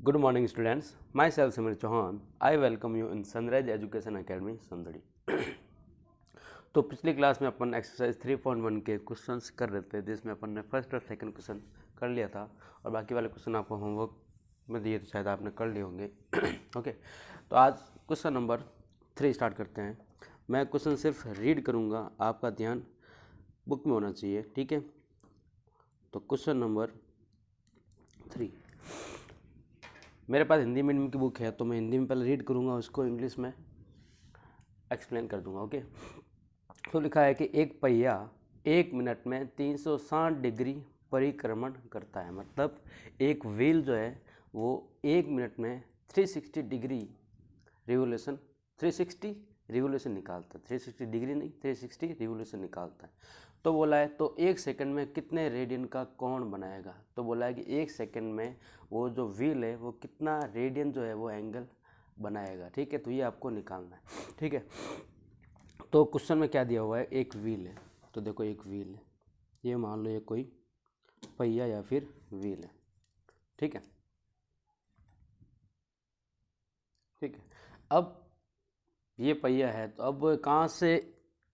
Good morning students, myself Samir Chauhan. I welcome you in Sunrise Education Academy संदड़ी। तो पिछली class में अपन exercise 3.1 के questions कर रहे थे जिसमें अपन ने फर्स्ट और सेकंड क्वेश्चन कर लिया था और बाकी वाले क्वेश्चन आपको होमवर्क में दिए तो शायद आपने कर लिए होंगे। ओके, तो आज क्वेश्चन नंबर 3 स्टार्ट करते हैं। मैं क्वेश्चन सिर्फ रीड करूँगा, आपका ध्यान बुक में होना चाहिए, ठीक है। तो क्वेश्चन नंबर 3 मेरे पास हिंदी मीडियम की बुक है तो मैं हिंदी में पहले रीड करूँगा, उसको इंग्लिश में एक्सप्लेन कर दूंगा। ओके, तो लिखा है कि एक पहिया 1 मिनट में 360 डिग्री परिक्रमण करता है। मतलब एक व्हील जो है वो 1 मिनट में 360 डिग्री रिवोल्यूशन 360 रिवोल्यूशन निकालता है। 360 डिग्री नहीं, 360 रिवोल्यूशन निकालता है। तो बोला है तो 1 सेकंड में कितने रेडियन का कोण बनाएगा। तो बोला है कि 1 सेकंड में वो जो व्हील है वो कितना रेडियन जो है वो एंगल बनाएगा। ठीक है, तो ये आपको निकालना है। ठीक है, तो क्वेश्चन में क्या दिया हुआ है, एक व्हील है। तो देखो एक व्हील है, ये मान लो ये कोई पहिया या फिर व्हील है। ठीक है, ठीक है। अब ये पहिया है तो अब कहाँ से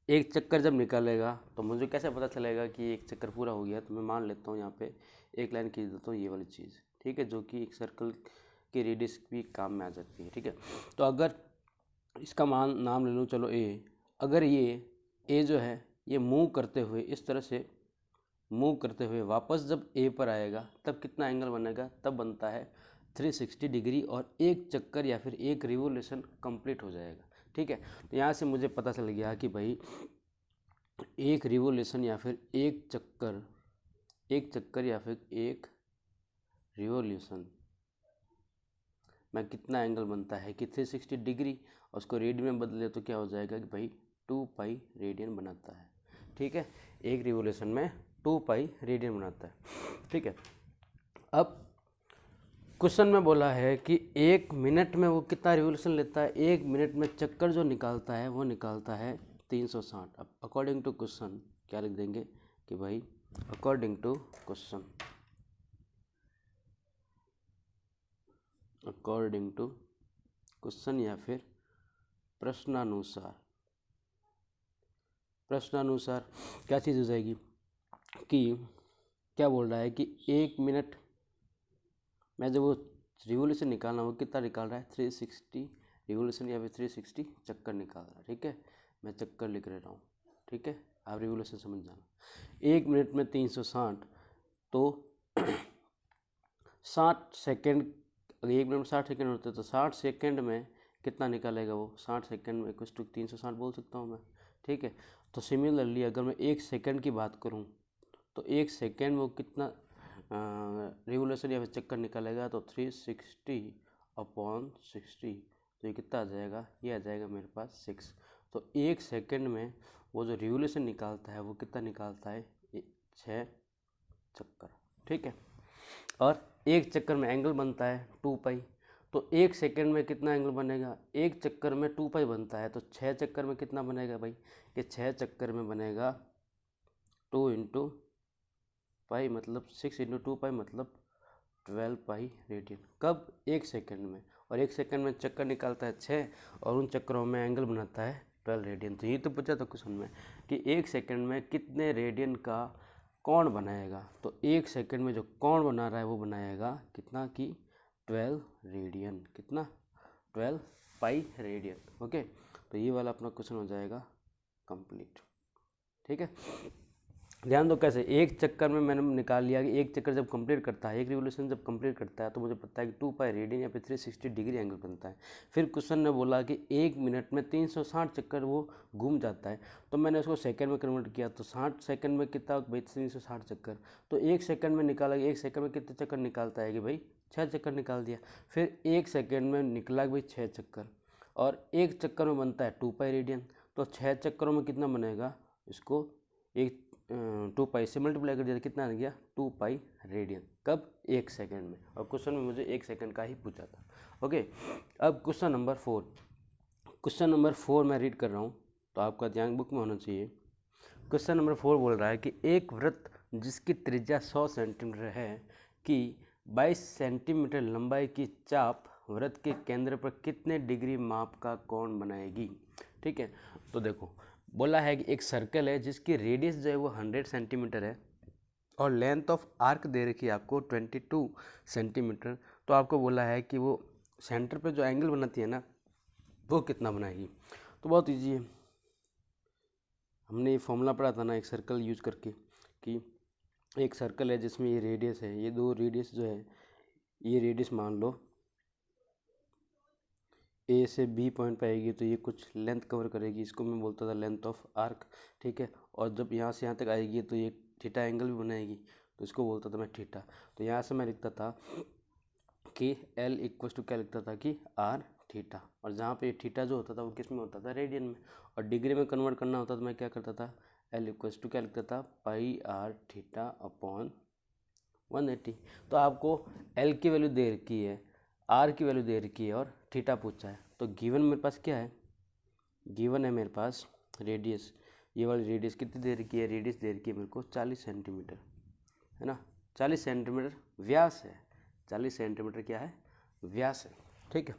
एक चक्कर जब निकलेगा तो मुझे कैसे पता चलेगा कि एक चक्कर पूरा हो गया। तो मैं मान लेता हूँ यहाँ पे एक लाइन खींच देता हूँ, ये वाली चीज़, ठीक है, जो कि एक सर्कल की रेडियस भी काम में आ सकती है। ठीक है, तो अगर इसका नाम ले लूँ, चलो ए। अगर ये ए जो है ये मूव करते हुए इस तरह से मूव करते हुए वापस जब ए पर आएगा तब कितना एंगल बनेगा, तब बनता है 360 डिग्री और एक चक्कर या फिर एक रिवोल्यूशन कंप्लीट हो जाएगा। ठीक है, तो यहाँ से मुझे पता चल गया कि भाई एक रिवोल्यूशन या फिर एक चक्कर या फिर एक रिवोल्यूशन में कितना एंगल बनता है कि 360 डिग्री, और उसको रेडियन में बदले तो क्या हो जाएगा कि भाई 2 पाई रेडियन बनाता है। ठीक है, एक रिवोल्यूशन में 2 पाई रेडियन बनाता है। ठीक है, अब क्वेश्चन में बोला है कि 1 मिनट में वो कितना रिवोल्यूशन लेता है। 1 मिनट में चक्कर जो निकालता है वो निकालता है 360। अब अकॉर्डिंग टू क्वेश्चन क्या लिख देंगे कि भाई according to question, according to question या फिर प्रश्नानुसार क्या चीज़ हो जाएगी कि क्या बोल रहा है कि 1 मिनट में जब वो रिवोल्यूशन निकालना वो कितना निकाल रहा है, 360 रिवोल्यूशन या फिर 360 चक्कर निकाल रहा है। ठीक है, मैं चक्कर लिख रहा हूँ, ठीक है, आप रिवोल्यूशन समझ जाना। 1 मिनट में 360 तो 60 सेकेंड, अगर 1 मिनट में 60 सेकेंड होते तो 60 सेकेंड में कितना निकालेगा वो, 60 सेकेंड में कुछ 360 बोल सकता हूँ मैं। ठीक है, तो सिमिलरली अगर मैं 1 सेकेंड की बात करूँ तो 1 सेकेंड में वो कितना रिवोल्यूशन या फिर चक्कर निकालेगा, तो 360 अपॉन 60, तो ये कितना आ जाएगा, ये आ जाएगा मेरे पास 6। तो 1 सेकेंड में वो जो रिवोल्यूशन निकालता है वो कितना निकालता है, 6 चक्कर। ठीक है, और एक चक्कर में एंगल बनता है 2 पाई। तो 1 सेकेंड में कितना एंगल बनेगा, एक चक्कर में 2 पाई बनता है, तो 6 चक्कर में कितना बनेगा भाई, कि 6 चक्कर में बनेगा 2 इंटू पाई, मतलब 6 इंटू 2 पाई मतलब 12 पाई रेडियन। कब, 1 सेकेंड में, और 1 सेकेंड में चक्कर निकालता है 6 और उन चक्करों में एंगल बनाता है 12 रेडियन। तो ये तो पूछा था क्वेश्चन में कि 1 सेकेंड में कितने रेडियन का कोण बनाएगा। तो 1 सेकेंड में जो कोण बना रहा है वो बनाएगा कितना कि 12 रेडियन, कितना 12 पाई रेडियन। ओके, तो ये वाला अपना क्वेश्चन हो जाएगा कंप्लीट। ठीक है, ध्यान दो कैसे, एक चक्कर में मैंने निकाल लिया कि एक चक्कर जब कंप्लीट करता है, एक रिवोल्यूशन जब कंप्लीट करता है तो मुझे पता है कि 2 पाई रेडियन या फिर 360 डिग्री एंगल बनता है। फिर क्वेश्चन ने बोला कि 1 मिनट में 360 चक्कर वो घूम जाता है, तो मैंने उसको सेकंड में कन्वर्ट किया, तो 60 सेकंड में कितना भाई 360 चक्कर, तो 1 सेकंड में निकाला, 1 सेकंड में कितने चक्कर निकालता है कि भाई 6 चक्कर निकाल दिया। फिर 1 सेकंड में निकला भाई 6 चक्कर, और एक चक्कर में बनता है 2 पाई रेडियन, तो 6 चक्करों में कितना बनेगा, इसको एक 2 पाई से मल्टीप्लाई कर दिया, कितना आ गया 2 पाई रेडियन। कब, 1 सेकंड में, और क्वेश्चन में मुझे 1 सेकंड का ही पूछा था। ओके, अब क्वेश्चन नंबर 4 मैं रीड कर रहा हूँ तो आपका ध्यान बुक में होना चाहिए। क्वेश्चन नंबर 4 बोल रहा है कि एक वृत्त जिसकी त्रिज्या 100 सेंटीमीटर है की 22 सेंटीमीटर लंबाई की चाप वृत्त के केंद्र पर कितने डिग्री माप का कोण बनाएगी। ठीक है, तो देखो बोला है कि एक सर्कल है जिसकी रेडियस जो है वो 100 सेंटीमीटर है और लेंथ ऑफ आर्क दे रखी है आपको 22 सेंटीमीटर। तो आपको बोला है कि वो सेंटर पे जो एंगल बनाती है ना वो कितना बनाएगी। तो बहुत ईजी है, हमने ये फॉर्मूला पढ़ा था ना एक सर्कल यूज करके कि एक सर्कल है जिसमें ये रेडियस है, ये दो रेडियस जो है ये रेडियस मान लो ए से बी पॉइंट पे आएगी तो ये कुछ लेंथ कवर करेगी, इसको मैं बोलता था लेंथ ऑफ आर्क। ठीक है, और जब यहाँ से यहाँ तक आएगी तो ये थीटा एंगल भी बनाएगी तो इसको बोलता था मैं थीटा। तो यहाँ से मैं लिखता था कि L इक्वल टू क्या लिखता था कि आर थीटा, और जहाँ पे थीटा जो होता था वो किस में होता था रेडियन में, और डिग्री में कन्वर्ट करना होता तो मैं क्या करता था L इक्वल टू क्या लिखता था पाई आर थीटा अपॉन 180। तो आपको L की वैल्यू दे रखी है, R की वैल्यू दे रखी है और थीटा पूछा है। तो गिवन मेरे पास क्या है, गिवन है मेरे पास रेडियस, ये वाली रेडियस कितनी दे रखी है, रेडियस दे रखी है मेरे को 40 सेंटीमीटर है ना, 40 सेंटीमीटर व्यास है, 40 सेंटीमीटर क्या है व्यास है। ठीक है,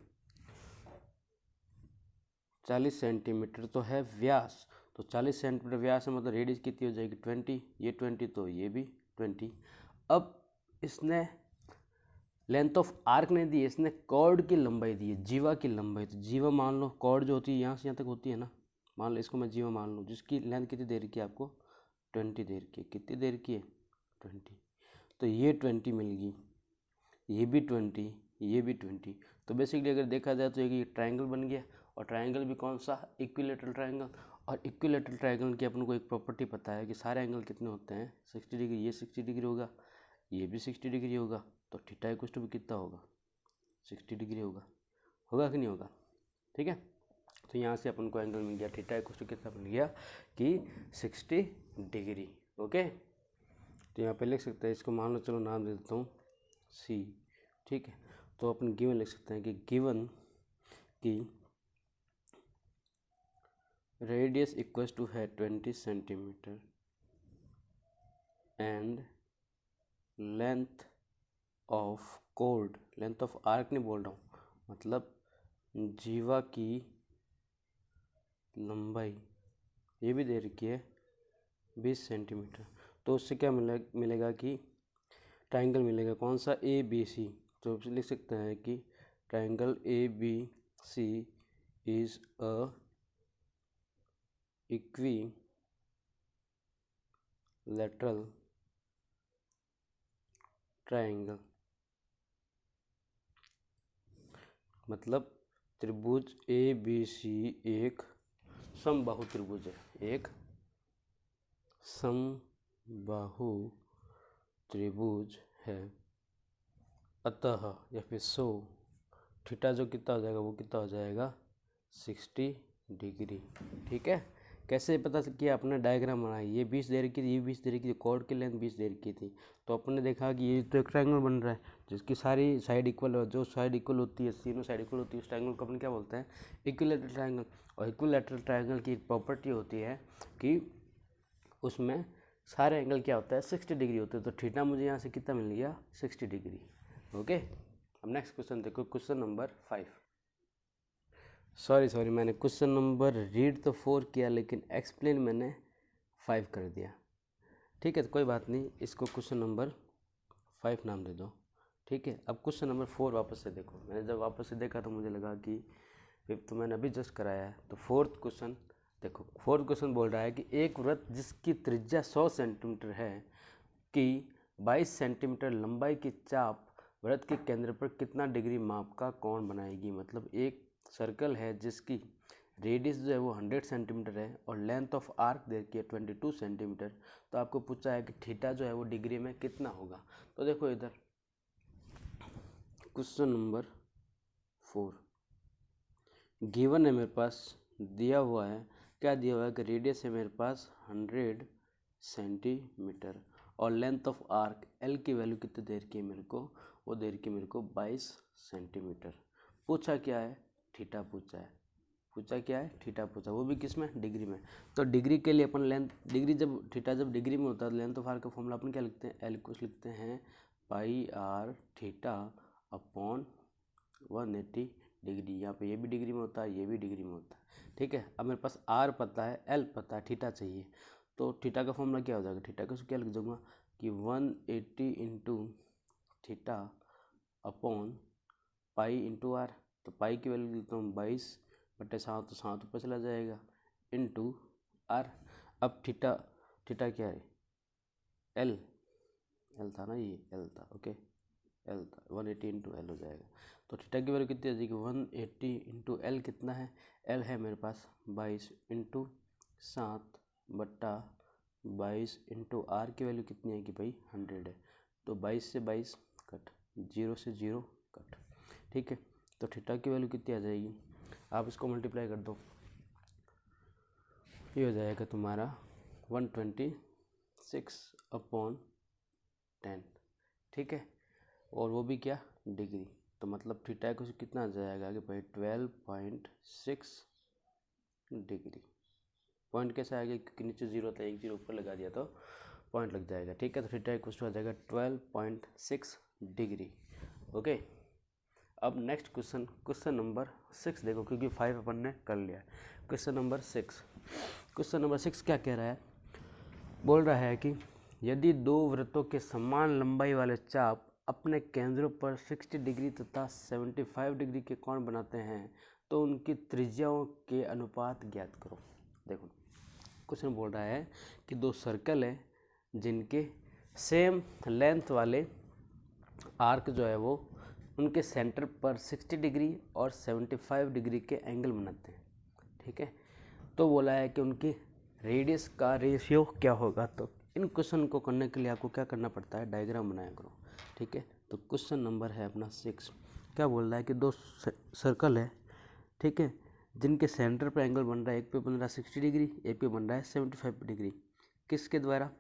40 सेंटीमीटर तो है व्यास, तो 40 सेंटीमीटर व्यास है मतलब रेडियस कितनी हो जाएगी 20, ये 20 तो ये भी 20। अब इसने लेंथ ऑफ आर्क नहीं दी है, इसने कॉर्ड की लंबाई दी है, जीवा की लंबाई। तो जीवा मान लो कॉर्ड जो होती है यहाँ से यहाँ तक होती है ना, मान लो इसको मैं जीवा मान लूँ, जिसकी लेंथ कितनी दे रखी है आपको 20 दे रखी है, कितनी दे रखी है 20। तो ये 20 मिल गई, ये भी 20, ये भी 20। तो बेसिकली अगर देखा जाए तो ये ट्राइंगल बन गया, और ट्राइंगल भी कौन सा इक्विलेटरल ट्राइंगल। और इक्विलेटरल ट्राइंगल की अपन को एक प्रॉपर्टी पता है कि सारे एंगल कितने होते हैं 60 डिग्री, ये 60 डिग्री होगा, ये भी 60 डिग्री होगा, तो थीटा इक्वल टू भी कितना होगा 60 डिग्री होगा, होगा कि नहीं होगा। ठीक है, तो यहाँ से अपन को एंगल मिल गया थीटा इक्वल टू कितना मिल गया कि 60 डिग्री। ओके, तो यहाँ पे लिख सकते हैं, इसको मान लो चलो नाम दे देता हूँ सी। ठीक है, तो अपन गिवन लिख सकते हैं कि गिवन की रेडियस इक्वल टू है 20 centimetre and length of chord, length of arc नहीं बोल रहा हूँ, मतलब जीवा की लंबाई ये भी दे रखी है 20 सेंटीमीटर। तो उससे क्या मिलेगा कि ट्राइंगल मिलेगा कौन सा ए बी सी। तो लिख सकते हैं कि triangle A B C is a equilateral triangle, मतलब त्रिभुज ए बी सी एक समबाहु त्रिभुज है, एक समबाहु त्रिभुज है। अतः या फिर सो थीटा जो कितना हो जाएगा वो कितना हो जाएगा 60 डिग्री। ठीक है, कैसे पता किया आपने, डायग्राम बनाई, ये 20 दे रखी थी, ये 20 दे रखी थी, कॉर्ड की लेंथ 20 दे रखी थी, तो अपन ने देखा कि ये तो एक ट्रायंगल बन रहा है जिसकी सारी साइड इक्वल है, जो साइड इक्वल होती है, तीनों साइड इक्वल होती है, उस ट्रायंगल को अपन क्या बोलते हैं इक्विलैटरल ट्रायंगल। और इक्विलैटरल ट्रायंगल की प्रॉपर्टी होती है कि उसमें सारे एंगल क्या होता है 60 डिग्री होते हैं। तो थीटा मुझे यहाँ से कितना मिल गया 60 डिग्री। ओके, अब नेक्स्ट क्वेश्चन देखो, क्वेश्चन नंबर 5। सॉरी मैंने क्वेश्चन नंबर रीड तो 4 किया लेकिन एक्सप्लेन मैंने 5 कर दिया। ठीक है, तो कोई बात नहीं, इसको क्वेश्चन नंबर 5 नाम दे दो। ठीक है, अब क्वेश्चन नंबर 4 वापस से देखो, मैंने जब वापस से देखा तो मुझे लगा कि फिफ्थ तो मैंने अभी जस्ट कराया है, तो फोर्थ क्वेश्चन देखो। फोर्थ क्वेश्चन बोल रहा है कि एक वृत्त जिसकी त्रिज्या 100 सेंटीमीटर है कि 22 सेंटीमीटर लंबाई की चाप वृत्त के केंद्र पर कितना डिग्री माप का कोण बनाएगी। मतलब एक सर्कल है जिसकी रेडियस जो है वो 100 सेंटीमीटर है और लेंथ ऑफ आर्क देखिए 22 सेंटीमीटर। तो आपको पूछा है कि थीटा जो है वो डिग्री में कितना होगा। तो देखो इधर क्वेश्चन नंबर 4 गिवन है, मेरे पास दिया हुआ है, क्या दिया हुआ है कि रेडियस है मेरे पास 100 सेंटीमीटर और लेंथ ऑफ आर्क एल की वैल्यू कितनी दे रखी है मेरे को, वो दे रखी है मेरे को 22 सेंटीमीटर। पूछा क्या है थीटा पूछा है, पूछा क्या है थीटा पूछा, वो भी किस में डिग्री में। तो डिग्री के लिए अपन लेंथ डिग्री जब थीटा जब डिग्री में होता है लेंथ ऑफ आर्क का फॉर्मूला अपन क्या लिखते हैं एल कुछ लिखते हैं पाई आर थीटा अपॉन 180 डिग्री। यहाँ पे ये भी डिग्री में होता है, ये भी डिग्री में होता है, ठीक है। अब मेरे पास आर पता है, एल पता है, थीटा चाहिए, तो थीटा का फॉर्मूला क्या हो जाएगा? थीटा का क्या लिख दूंगा कि 180 into theta upon pi into R. तो पाई की वैल्यू लिखता हूँ 22/7, तो 7 ऊपर चला जाएगा, इंटू आर। अब थीटा क्या है? एल था ना, ये एल था, ओके, एल था, 180 इंटू एल हो जाएगा। तो थीटा की वैल्यू कितनी आ जाएगी? 180 इंटू एल कितना है? एल है मेरे पास 22 इंटू 7/22 इंटू आर की वैल्यू कितनी है कि भाई 100 है। तो 22 से 22 कट, 0 से 0 कट, ठीक है। तो थीटा की वैल्यू कितनी आ जाएगी? आप इसको मल्टीप्लाई कर दो, ये हो जाएगा तुम्हारा 126/10, ठीक है। और वो भी क्या? डिग्री। तो मतलब थीटा को कितना आ जाएगा कि भाई 12.6 डिग्री। पॉइंट कैसे आ गया? क्योंकि नीचे 0 था, 1 0 ऊपर लगा दिया तो पॉइंट लग जाएगा, ठीक है। तो थीटा इक्वल आ जाएगा 12.6 डिग्री, ओके। अब नेक्स्ट क्वेश्चन नंबर 6 देखो, क्योंकि 5 अपन ने कर लिया है। क्वेश्चन नंबर 6 क्या कह रहा है? बोल रहा है कि यदि दो वृत्तों के समान लंबाई वाले चाप अपने केंद्रों पर 60 डिग्री तथा 75 डिग्री के कोण बनाते हैं तो उनकी त्रिज्याओं के अनुपात ज्ञात करो। देखो क्वेश्चन बोल रहा है कि दो सर्कल है जिनके सेम लेंथ वाले आर्क जो है वो उनके सेंटर पर 60 डिग्री और 75 डिग्री के एंगल बनाते हैं, ठीक है। तो बोला है कि उनकी रेडियस का रेशियो क्या होगा। तो इन क्वेश्चन को करने के लिए आपको क्या करना पड़ता है? डायग्राम बनाया करो, ठीक है। तो क्वेश्चन नंबर है अपना 6, क्या बोल रहा है कि दो सर्कल है, ठीक है, जिनके सेंटर पर एंगल बन रहा है, एक पे बन रहा है 60 डिग्री, एक पे बन रहा है 75 डिग्री। किसके द्वारा?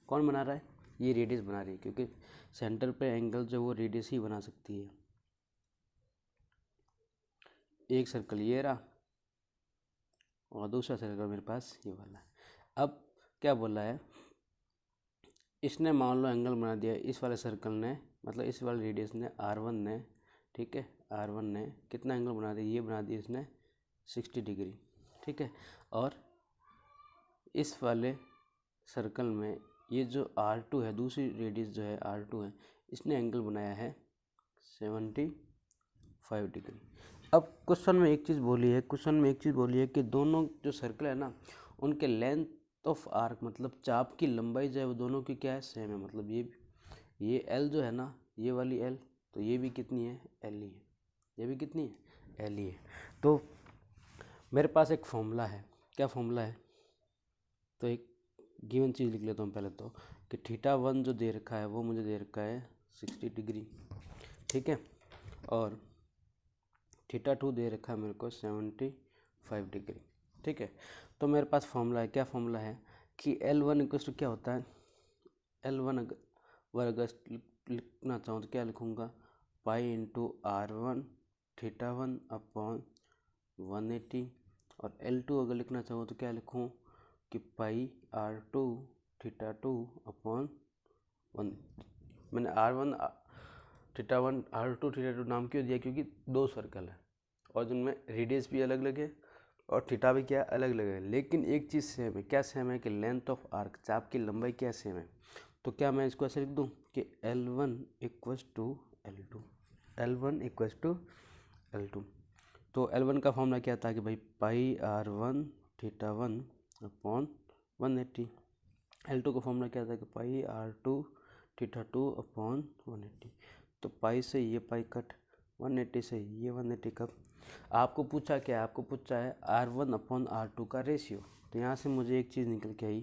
कौन बना रहा है? ये रेडियस बना रही है, क्योंकि सेंटर पे एंगल जो वो रेडियस ही बना सकती है। एक सर्कल ये रहा और दूसरा सर्कल मेरे पास ये वाला है। अब क्या बोला है? इसने मान लो एंगल बना दिया, इस वाले सर्कल ने, मतलब इस वाले रेडियस ने, R1 ने, ठीक है, R1 ने कितना एंगल बना दिया? ये बना दिया इसने 60 डिग्री, ठीक है। और इस वाले सर्कल में ये जो R2 है, दूसरी रेडियस जो है R2 है, इसने एंगल बनाया है 75 डिग्री। अब क्वेश्चन में एक चीज़ बोली है कि दोनों जो सर्कल है ना, उनके लेंथ ऑफ आर्क, मतलब चाप की लंबाई जो है वो दोनों की क्या है? सेम है। मतलब ये एल जो है ना, ये वाली एल, तो ये भी कितनी है? एल ही है। ये भी कितनी है? एल ही है। तो मेरे पास एक फॉर्मूला है। क्या फॉर्मूला है? तो एक गिवन चीज़ लिख लेता हूँ पहले तो, कि θ1 जो दे रखा है वो मुझे दे रखा है 60 डिग्री, ठीक है, और θ2 दे रखा है मेरे को 75 डिग्री, ठीक है। तो मेरे पास फॉर्मूला है। क्या फॉर्मूला है? कि L1 इक्वल टू क्या होता है? L1 अगर लिखना चाहूँ तो क्या लिखूँगा? Pi into R1 θ1 upon 180। और L2 अगर लिखना चाहूँ तो क्या लिखूँ? कि पाई R2 θ2 अपॉन 1। मैंने R1 θ1 R2 θ2 नाम क्यों दिया? क्योंकि दो सर्कल है और जिनमें रेडियस भी अलग अलग है और थीटा भी क्या अलग अलग है, लेकिन एक चीज़ सेम है। क्या सेम है? कि लेंथ ऑफ आर्क, चाप की लंबाई क्या सेम है। तो क्या मैं इसको ऐसे लिख दूँ कि L1 equals to L2, L1 equals to L2। तो L1 का फॉर्मूला क्या था? कि भाई पाई R1 θ1 अपॉन 180। L2 का फॉर्मूला क्या था? कि पाई R2 θ2 अपॉन 180। तो पाई से ये पाई कट, 180 से ये 180 कट। आपको पूछा क्या? आपको पूछा है R1 अपॉन R2 का रेशियो। तो यहाँ से मुझे एक चीज़ निकल के आई,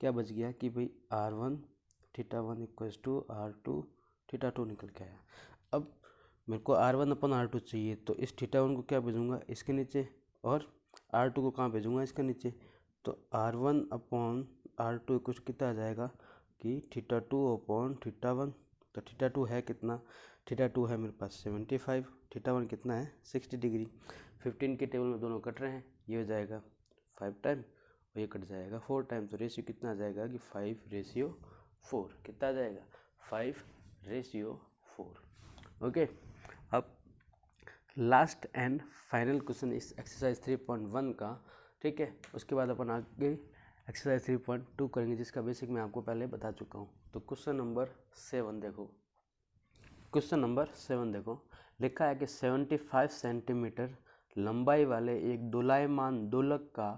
क्या बच गया? कि भाई R1 θ1 इक्वल्स टू R2 θ2 निकल के आया। अब मेरे को R1 अपॉन R2 चाहिए, तो इस θ1 को क्या भेजूँगा? इसके नीचे, और R2 को कहाँ भेजूँगा? इसके नीचे। तो R1 अपॉन R2 इक्वल्स कितना आ जाएगा? कि θ2 अपॉन θ1। तो θ2 है कितना? θ2 है मेरे पास 75, θ1 कितना है? 60 डिग्री। 15 के टेबल में दोनों कट रहे हैं, ये हो जाएगा 5 टाइम और ये कट जाएगा 4 टाइम। तो रेशियो कितना आ जाएगा? कि 5:4। कितना आ जाएगा? 5 रेशियो 4। ओके, अब लास्ट एंड फाइनल क्वेश्चन इस एक्सरसाइज 3.1 का, ठीक है। उसके बाद अपन आगे एक्सरसाइज 3.2 करेंगे, जिसका बेसिक मैं आपको पहले बता चुका हूँ। तो क्वेश्चन नंबर 7 देखो, क्वेश्चन नंबर 7 देखो, लिखा है कि 75 सेंटीमीटर लंबाई वाले एक दोलायमान दोलक का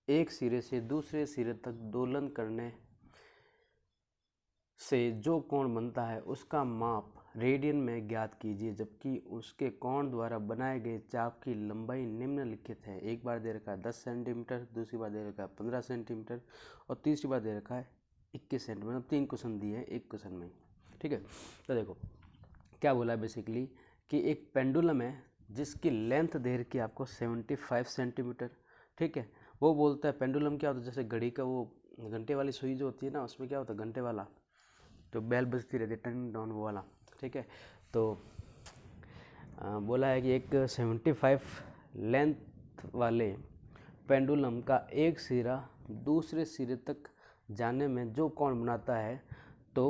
एक सिरे से दूसरे सिरे तक दोलन करने से जो कोण बनता है उसका माप रेडियन में ज्ञात कीजिए, जबकि उसके कोण द्वारा बनाए गए चाप की लंबाई निम्नलिखित है। एक बार दे रखा है 10 सेंटीमीटर, दूसरी बार दे रखा है 15 सेंटीमीटर और तीसरी बार दे रखा है 21 सेंटीमीटर। 3 क्वेश्चन दिए हैं एक क्वेश्चन में, ठीक है। तो देखो क्या बोला है बेसिकली कि एक पेंडुलम है जिसकी लेंथ दे रखी है आपको 75 सेंटीमीटर, ठीक है। वो बोलता है पेंडुलम क्या होता है, जैसे घड़ी का वो घंटे वाली सुई जो होती है ना, उसमें क्या होता है घंटे वाला तो बेल बजती रहती है टर्निंग डाउन वो वाला, ठीक है। तो बोला है कि एक 75 लेंथ वाले पेंडुलम का एक सिरा दूसरे सिरे तक जाने में जो कोण बनाता है तो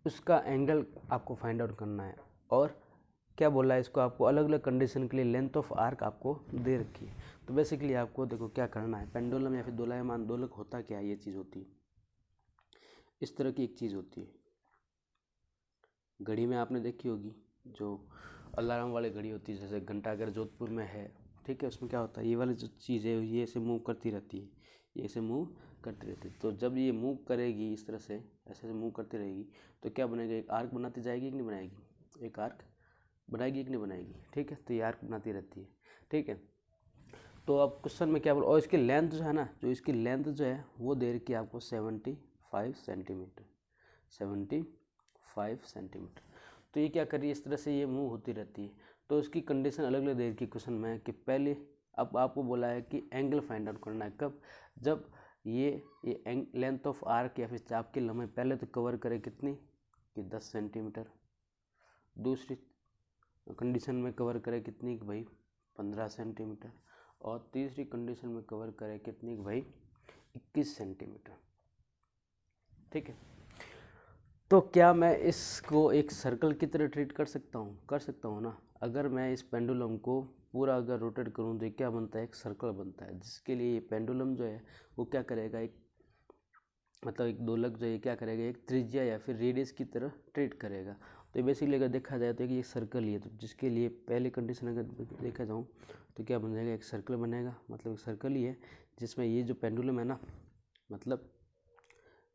उसका एंगल आपको फाइंड आउट करना है। और क्या बोला है, इसको आपको अलग अलग कंडीशन के लिए लेंथ ऑफ आर्क आपको दे रखी है। तो बेसिकली आपको देखो क्या करना है, पेंडुलम या फिर दोलायमान दोलक होता क्या है, ये चीज़ होती है, इस तरह की एक चीज़ होती है। घड़ी में आपने देखी होगी जो अलार्म वाली घड़ी होती है, जैसे घंटा अगर जोधपुर में है, ठीक है, उसमें क्या होता है, ये वाली जो चीज़ है ये ऐसे मूव करती रहती है, ये ऐसे मूव करती रहती है। तो जब ये मूव करेगी इस तरह से ऐसे मूव करती रहेगी तो क्या बनेगा, एक आर्क बनाती जाएगी कि नहीं बनाएगी, एक आर्क बनाएगी कि नहीं बनाएगी, ठीक है। तो ये आर्क बनाती रहती है, ठीक है। तो अब क्वेश्चन में क्या बोल, और इसकी लेंथ जो है ना, जो इसकी लेंथ जो है वो दे रखी है आपको 75 सेंटीमीटर, 75 सेंटीमीटर। तो ये क्या कर रही है, इस तरह से ये मूव होती रहती है। तो उसकी कंडीशन अलग अलग दे रखी क्वेश्चन में कि पहले अब आपको बोला है कि एंगल फाइंड आउट करना है, कब, जब ये लेंथ ऑफ आर्क या फिर चाप की लंबाई पहले तो कवर करे कितनी कि 10 सेंटीमीटर, दूसरी कंडीशन में कवर करे कितनी कि भाई 15 सेंटीमीटर, और तीसरी कंडीशन में कवर करे कितनी कि भाई 21 सेंटीमीटर, ठीक है। तो क्या मैं इसको एक सर्कल की तरह ट्रीट कर सकता हूँ ना। अगर मैं इस पेंडुलम को पूरा अगर रोटेट करूँ तो क्या बनता है, एक सर्कल बनता है, जिसके लिए ये पेंडुलम जो है वो क्या करेगा, एक मतलब एक दोलक जो है क्या करेगा, एक त्रिज्या या फिर रेडियस की तरह ट्रीट करेगा। तो बेसिकली अगर देखा जाए तो ये सर्कल ही है, तो जिसके लिए पहली कंडीशन अगर देखा जाऊँ तो क्या बन जाएगा, एक सर्कल बनेगा, मतलब एक सर्कल ही है जिसमें ये जो पेंडुलम है ना, मतलब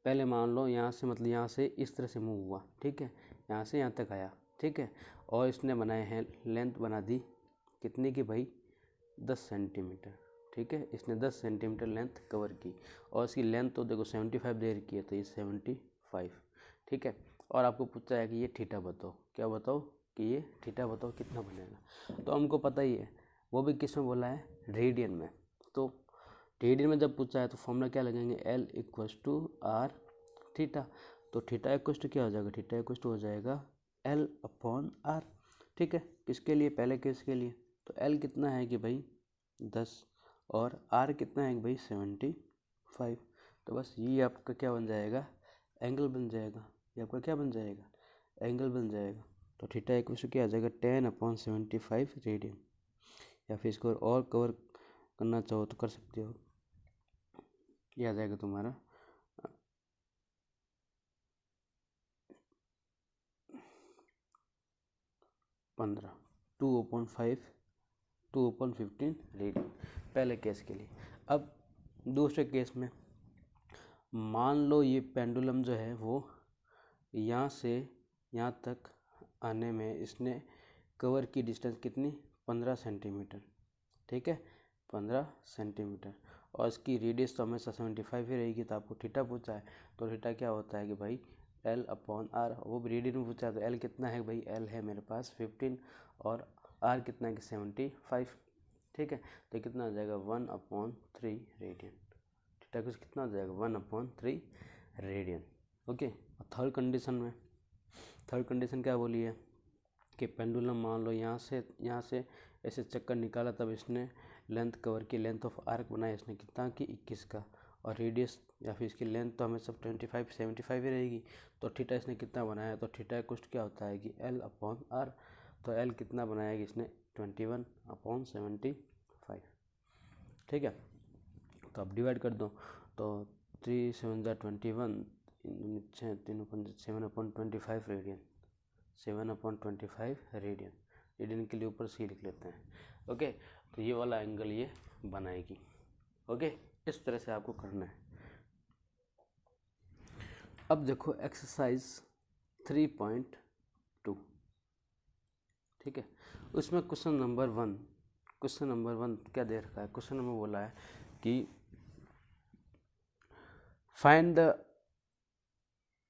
पहले मान लो यहाँ से, मतलब यहाँ से इस तरह से मूव हुआ, ठीक है, यहाँ से यहाँ तक आया, ठीक है, और इसने बनाए हैं लेंथ बना दी कितनी की भाई 10 सेंटीमीटर, ठीक है, इसने 10 सेंटीमीटर लेंथ कवर की, और इसकी लेंथ तो देखो 75 दे रखी है, तो ये 75, ठीक है। और आपको पूछा है कि ये थीटा बताओ, क्या बताओ कि ये थीटा बताओ कितना बनेगा। तो हमको पता ही है, वो भी किस में बोला है, रेडियन में। तो रेडियन में जब पूछा है तो फॉर्मूला क्या लगेंगे, L equals to R theta. तो थीटा इक्वस टू क्या हो जाएगा, थीटा इक्वस टू हो जाएगा L अपॉन आर, ठीक है। किसके लिए, पहले केस के लिए। तो L कितना है कि भाई 10 और R कितना है कि भाई 75। तो बस ये आपका क्या बन जाएगा, एंगल बन जाएगा, ये आपका क्या बन जाएगा, एंगल बन जाएगा। तो थीटा इक्वस टू क्या आ जाएगा 10/75 रेडियन। या फिर इसको और कवर करना चाहो तो कर सकते हो, ये आ जाएगा तुम्हारा 15, 2/5, 2/15 रेडियन, पहले केस के लिए। अब दूसरे केस में मान लो ये पेंडुलम जो है वो यहाँ से यहाँ तक आने में इसने कवर की डिस्टेंस कितनी 15 सेंटीमीटर, ठीक है, 15 सेंटीमीटर, और इसकी रेडियस तो हमेशा 75 ही रहेगी। तो आपको थीटा पूछा है, तो थीटा क्या होता है कि भाई L अपॉन आर, वो भी रेडियन में पूछा है, तो L कितना है भाई, L है मेरे पास 15 और R कितना है कि 75, ठीक है। तो कितना आ जाएगा 1/3 रेडियन, थीटा कुछ कितना आ जाएगा 1/3 रेडियन, ओके। और थर्ड कंडीशन क्या बोली है कि पेंडुलम मान लो यहाँ से ऐसे चक्कर निकाला, तब इसने लेंथ कवर की, लेंथ ऑफ आर्क बनाया इसने कितना कि 21 का, और रेडियस या फिर इसकी लेंथ तो हमें सब 25-75 ही रहेगी। तो थीटा इसने कितना बनाया, तो थीटा कुछ क्या होता है कि L/R। तो L कितना बनाया कि इसने 21/75। ठीक है, तो आप डिवाइड कर दो, तो 3 7 21, 7/25 रेडियन, 7/25 रेडियन। रेडियन के लिए ऊपर सी लिख लेते हैं। ओके, तो ये वाला एंगल ये बनाएगी। ओके, इस तरह से आपको करना है। अब देखो एक्सरसाइज 3.2, ठीक है, उसमें क्वेश्चन नंबर 1 क्या दे रखा है। क्वेश्चन नंबर बोला है कि find the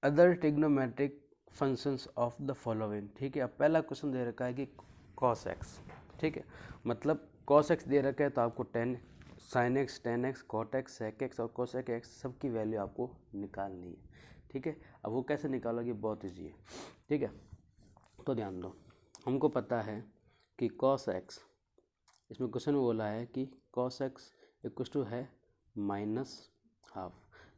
other trigonometric functions of the following. ठीक है, अब पहला क्वेश्चन दे रखा है कि cos x, ठीक है, मतलब cos x दे रखा है तो आपको sin x, tan x, cot x, sec x और cosec x सबकी वैल्यू आपको निकालनी है। ठीक है, अब वो कैसे निकालोगे, बहुत ईजी है। ठीक है, तो ध्यान दो, हमको पता है कि cos x, इसमें क्वेश्चन में बोला है कि cos x इक्वल टू है -12।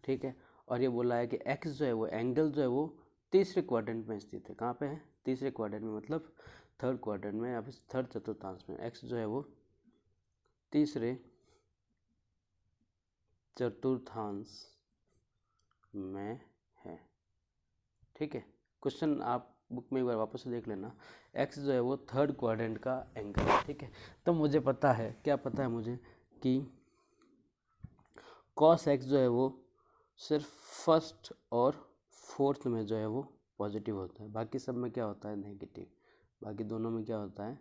ठीक है, और ये बोला है कि x जो है वो एंगल जो है वो तीसरे क्वाड्रेंट में स्थित है। कहाँ पे है, तीसरे क्वाड्रेंट में, मतलब थर्ड क्वाड्रेंट में या फिर थर्ड चतुर्थांश में। x जो है वो तीसरे चतुर्थांश में है। ठीक है, क्वेश्चन आप बुक में एक बार वापस से देख लेना। x जो है वो थर्ड क्वाड्रेंट का एंगल है। ठीक है, तो मुझे पता है, क्या पता है मुझे कि cos x जो है वो सिर्फ फर्स्ट और फोर्थ में जो है वो पॉजिटिव होता है, बाकी सब में क्या होता है, नेगेटिव। बाकी दोनों में क्या होता है,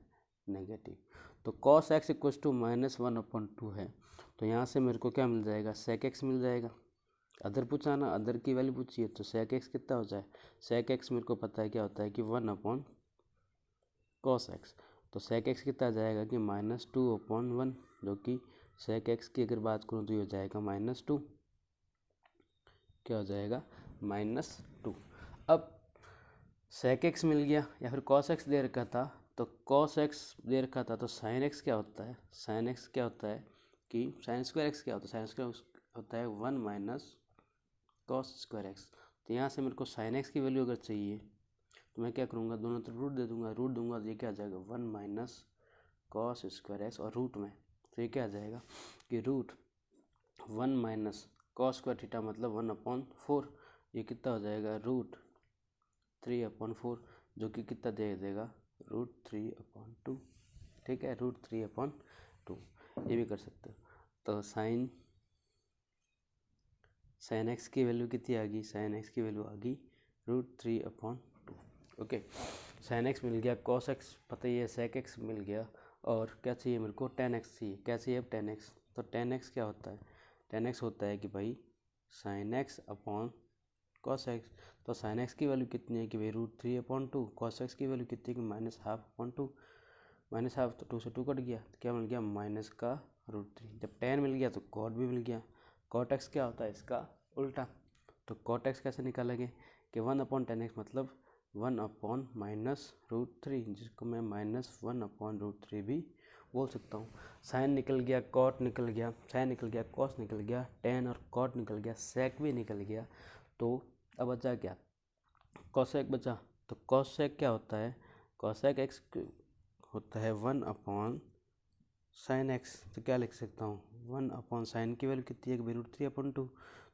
नेगेटिव। तो cos x इक्वल टू -1/2 है, तो यहाँ से मेरे को क्या मिल जाएगा, sec x मिल जाएगा। अदर पूछा ना, अदर की वैल्यू पूछिए, तो sec x कितना हो जाए, sec x मेरे को पता है क्या होता है कि 1/cos x। तो sec x कितना आ जाएगा कि -2/1, जो कि sec x की अगर बात करूँ तो ये हो जाएगा -2, क्या हो जाएगा, -2। अब sec x मिल गया या फिर cos x दे रखा था, तो cos x दे रखा था, तो sin x क्या होता है, sin x क्या होता है कि sin स्क्वायर x क्या होता है, sin स्क्वायर होता है 1 - cos स्क्वायर x। तो यहाँ से मेरे को sin x की वैल्यू अगर चाहिए तो मैं क्या करूँगा, दोनों तरफ रूट दे दूँगा, रूट दूंगा तो ये क्या आ जाएगा 1 - cos स्क्वायर x, और रूट में तो ये क्या आ जाएगा कि रूट 1 - cos स्क्वायर थीटा मतलब 1/4। ये कितना हो जाएगा, रूट 3/4, जो कि कितना दे देगा, √3/2। ठीक है, √3/2, ये भी कर सकते हो। तो sin x की वैल्यू कितनी आ गई, sin x की वैल्यू आ गई √3/2। ओके, sin x मिल गया, cos x पता ही है, sec x मिल गया, और क्या चाहिए मेरे को, tan x चाहिए। क्या चाहिए अब, tan x। तो tan x क्या होता है, tan x होता है कि भाई sin x/cos x। तो sin x की वैल्यू कितनी है कि भाई √3/2। cos x की वैल्यू कितनी है कि -12/2, -12 तो 2 से 2 कट गया, तो क्या मिल गया, माइनस का √3। जब tan मिल गया तो cot भी मिल गया। cot x क्या होता है, इसका उल्टा। तो cot x कैसे निकालेंगे कि 1/tan x मतलब 1/-√3, जिसको मैं -1/√3 भी बोल सकता हूँ। साइन निकल गया, cot निकल गया, साइन निकल गया, cos निकल गया, tan और cot निकल गया, sec भी निकल गया। तो अब बचा क्या, cosec बचा। तो cosec क्या होता है, cosec x होता है 1/sin x। तो क्या लिख सकता हूँ, 1/sin की वैल्यू कितनी है, √3/2,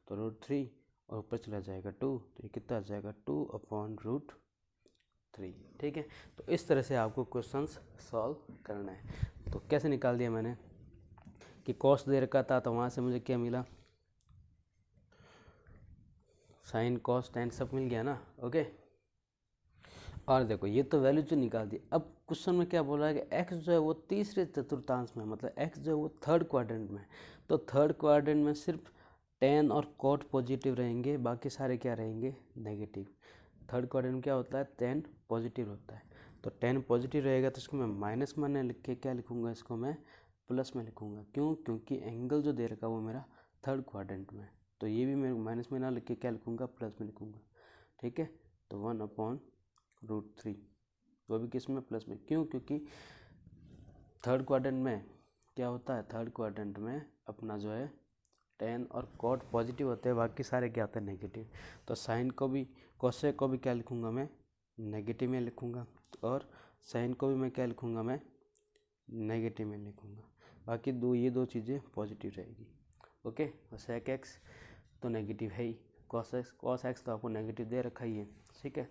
तो √3 और ऊपर चला जाएगा 2, तो ये कितना आ जाएगा 2/√3। ठीक है, तो इस तरह से आपको क्वेश्चंस सॉल्व करना है। तो कैसे निकाल दिया मैंने कि cos दे रखा था, तो वहाँ से मुझे क्या मिला, साइन cos tan सब मिल गया ना। ओके, और देखो ये तो वैल्यू जो निकाल दी। अब क्वेश्चन में क्या बोल रहा है कि x जो है वो तीसरे चतुर्थांश में, मतलब x जो है वो थर्ड क्वाड्रेंट में। तो थर्ड क्वाड्रेंट में सिर्फ tan और cot पॉजिटिव रहेंगे, बाकी सारे क्या रहेंगे, नेगेटिव। थर्ड क्वाड्रेंट में क्या होता है, tan पॉजिटिव होता है। तो tan पॉजिटिव रहेगा तो इसको मैं माइनस में लिख के क्या लिखूँगा, इसको मैं प्लस में लिखूँगा। क्यों, क्योंकि एंगल जो दे रखा वो मेरा थर्ड क्वाड्रेंट में। तो ये भी मैं माइनस में ना लिख के क्या लिखूँगा, प्लस में लिखूँगा। ठीक है, तो 1/√3, वो भी किस में, प्लस में। क्यों, क्योंकि थर्ड क्वाड्रेंट में क्या होता है, थर्ड क्वाड्रेंट में अपना जो है टेन और कॉट पॉजिटिव होते हैं, बाकी सारे क्या होते हैं नेगेटिव। तो साइन को भी, कोसेक को भी क्या लिखूँगा मैं, नेगेटिव में लिखूँगा, और साइन को भी मैं क्या लिखूँगा, मैं नेगेटिव में लिखूँगा। बाकी ये दो चीज़ें पॉजिटिव रहेगी। ओके, और सेक एक्स तो नेगेटिव है ही, कॉस एक्स तो आपको नेगेटिव दे रखा ही है, ठीक है।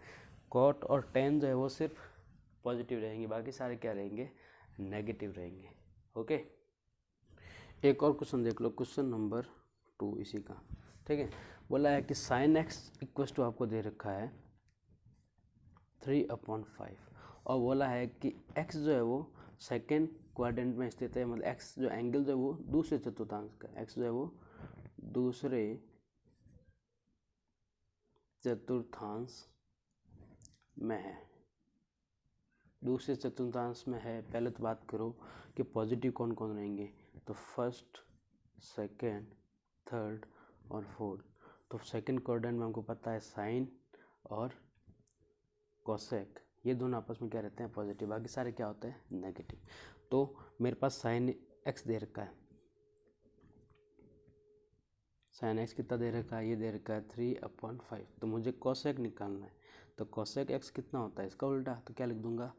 कॉट और टेन जो है वो सिर्फ पॉजिटिव रहेंगे, बाकी सारे क्या रहेंगे, नेगेटिव रहेंगे। ओके, एक और क्वेश्चन देख लो, क्वेश्चन नंबर 2 इसी का, ठीक है। बोला है कि साइन एक्स इक्वल टू आपको दे रखा है 3/5, और बोला है कि एक्स जो है वो सेकेंड क्वाड्रेंट में स्थित है, मतलब एक्स जो एंगल जो है वो दूसरे चतुर्थांश का, एक्स जो है वो दूसरे चतुर्थांश में है, दूसरे चतुर्थांश में है। पहले तो बात करो कि पॉजिटिव कौन कौन रहेंगे, तो फर्स्ट, सेकेंड, थर्ड और फोर्थ। तो सेकेंड क्वाड्रेंट में हमको पता है साइन और कोसेक, ये दोनों आपस में क्या रहते हैं, पॉजिटिव, बाकी सारे क्या होते हैं, नेगेटिव। तो मेरे पास साइन एक्स दे रखा है, साइन एक्स कितना दे रखा है, ये दे रखा है 3/5। तो मुझे कोसेक निकालना है, तो कोसेक एक्स कितना होता है, इसका उल्टा, तो क्या लिख दूंगा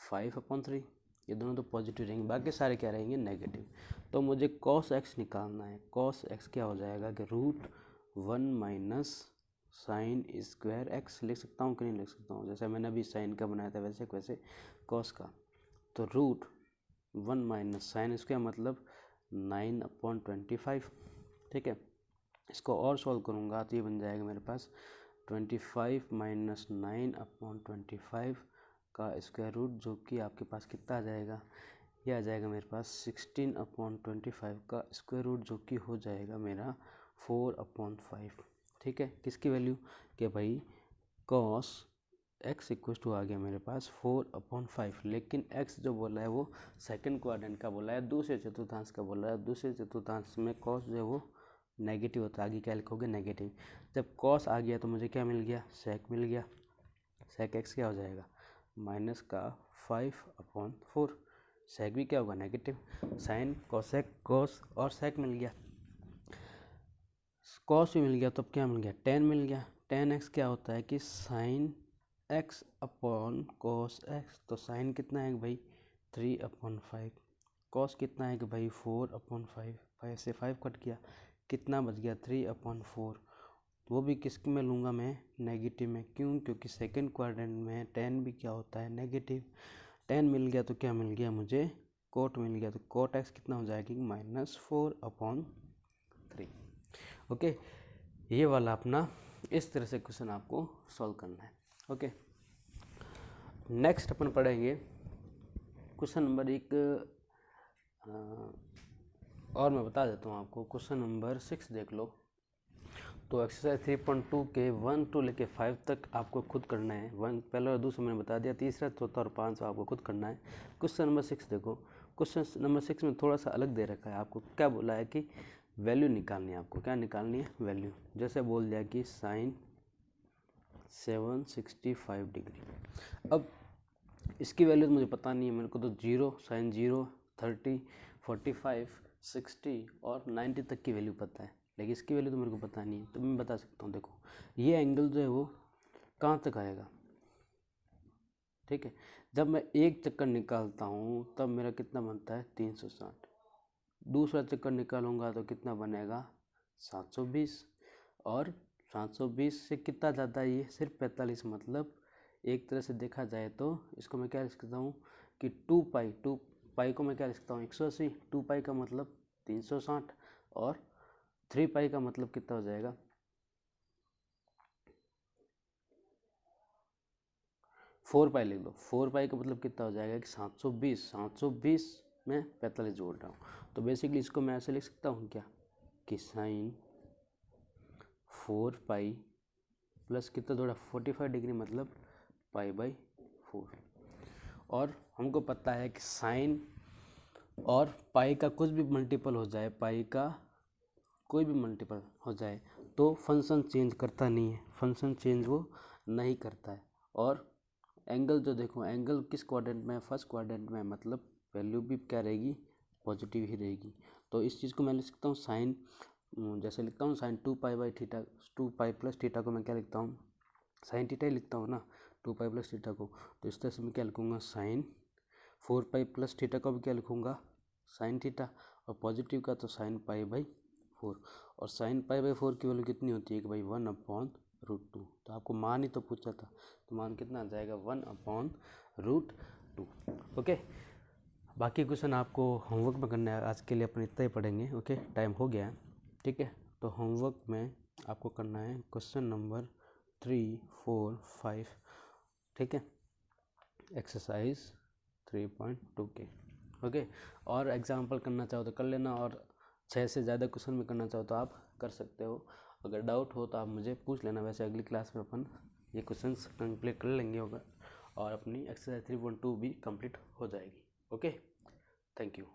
5/3। ये दोनों तो पॉजिटिव रहेंगे, बाकी सारे क्या रहेंगे, नेगेटिव। तो मुझे कॉस एक्स निकालना है, कॉस एक्स क्या हो जाएगा कि √1 माइनस साइन स्क्वायर एक्स, लिख सकता हूँ कि नहीं लिख सकता हूँ, जैसे मैंने अभी साइन का बनाया था वैसे वैसे कॉस का। तो √1 माइनस साइन स्क्वायर मतलब 9/25, ठीक है। इसको और सॉल्व करूँगा तो ये बन जाएगा मेरे पास 25 माइनस 9/25 का स्क्वायर रूट, जो कि आपके पास कितना आ जाएगा, ये आ जाएगा मेरे पास 16/25 का स्क्वायर रूट, जो कि हो जाएगा मेरा 4/5, ठीक है। किसकी वैल्यू, कि भाई कॉस एक्स इक्वल टू आ गया मेरे पास 4/5, लेकिन एक्स जो बोला है वो सेकंड क्वाड्रेंट का बोला है, दूसरे चतुर्थांश का बोला है। दूसरे चतुर्थांश में कॉस जो है वो नेगेटिव होता है, आगे क्या लिखोगे, नेगेटिव। जब कॉस आ गया तो मुझे क्या मिल गया, सेक मिल गया। सेक एक्स क्या हो जाएगा, माइनस का 5/4, सेक भी क्या होगा, नेगेटिव। साइन कोसेक कॉस और सेक मिल गया, कॉस भी मिल गया, तो अब क्या मिल गया, टेन मिल गया। टेन एक्स क्या होता है कि sine x upon cos x, तो साइन कितना है भाई 3/5, कॉस कितना है कि भाई 4/5, 5 से 5 कट गया, कितना बच गया 3/4। वो भी किस में लूँगा मैं, नेगेटिव में, क्यों, क्योंकि सेकंड क्वाड्रेंट में टेन भी क्या होता है, नेगेटिव। टेन मिल गया तो क्या मिल गया मुझे, कोट मिल गया, तो कोट एक्स कितना हो जाएगा -4/3। ओके, ये वाला अपना इस तरह से क्वेश्चन आपको सॉल्व करना है। ओके, नेक्स्ट अपन पढ़ेंगे क्वेश्चन नंबर एक, और मैं बता देता हूँ आपको, क्वेश्चन नंबर 6 देख लो। तो एक्सरसाइज 3.2 के 1 to लेके 5 तक आपको खुद करना है। 1 पहला और दूसरा मैंने बता दिया, तीसरा, चौथा और 5 आपको खुद करना है। क्वेश्चन नंबर 6 देखो, क्वेश्चन नंबर 6 में थोड़ा सा अलग दे रखा है। आपको क्या बोला है कि वैल्यू निकालनी है, आपको क्या निकालनी है, वैल्यू। जैसे बोल दिया कि साइन 765 डिग्री। अब इसकी वैल्यू तो मुझे पता नहीं है, मेरे को तो 0, साइन 0, 30, 45, 60 और 90 तक की वैल्यू पता है, लेकिन इसकी वैल्यू तो मेरे को पता नहीं है। तो मैं बता सकता हूँ, देखो ये एंगल जो है वो कहाँ तक आएगा, ठीक है। जब मैं एक चक्कर निकालता हूँ तब मेरा कितना बनता है 360, दूसरा चक्कर निकालूंगा तो कितना बनेगा 720, और 720 से कितना ज़्यादा है, ये सिर्फ 45, मतलब एक तरह से देखा जाए तो इसको मैं क्या लिख सकता हूँ कि 2 पाई को मैं क्या लिख सकता हूँ 180, 2 पाई का मतलब 360, और 3 पाई का मतलब कितना हो जाएगा 4 पाई लिख लो। 4 पाई का मतलब कितना हो जाएगा कि 720 में 45 जोड़ रहा हूँ, तो बेसिकली इसको मैं ऐसे लिख सकता हूँ क्या कि साइन 4 पाई प्लस कितना जोड़ा 45 डिग्री, मतलब π/4। और हमको पता है कि साइन और पाई का कुछ भी मल्टीपल हो जाए, पाई का कोई भी मल्टीपल हो जाए तो फंक्शन चेंज करता नहीं है, फंक्शन चेंज वो नहीं करता है। और एंगल जो देखो, एंगल किस क्वाड्रेंट में है, फर्स्ट क्वाड्रेंट में, मतलब वैल्यू भी क्या रहेगी, पॉजिटिव ही रहेगी। तो इस चीज़ को मैं लिख सकता हूँ साइन जैसे लिखता हूँ साइन 2π/θ, 2π प्लस थीटा को मैं क्या लिखता हूँ, साइन थीटा ही लिखता हूँ ना, 2π प्लस थीटा को। तो इस तरह से मैं क्या लिखूँगा, साइन 4π प्लस थीटा को भी क्या लिखूँगा, साइन थीटा, और पॉजिटिव का तो साइन π/4। और साइन π/4 की वैल्यू कितनी होती है कि भाई 1/√2। तो आपको मान ही तो पूछा था, तो मान कितना आ जाएगा 1/√2। ओके, बाकी क्वेश्चन आपको होमवर्क में करना है। आज के लिए अपन इतना ही पढ़ेंगे। ओके, टाइम हो गया है, ठीक है। तो होमवर्क में आपको करना है क्वेश्चन नंबर 3, 4, 5, ठीक है, एक्सरसाइज 3.2 के। ओके, और एग्जाम्पल करना चाहो तो कर लेना, और 6 से ज़्यादा क्वेश्चन में करना चाहो तो आप कर सकते हो। अगर डाउट हो तो आप मुझे पूछ लेना। वैसे अगली क्लास में अपन ये क्वेश्चंस कंप्लीट कर लेंगे होगा, और अपनी एक्सरसाइज 3.2 भी कंप्लीट हो जाएगी। Okay, thank you.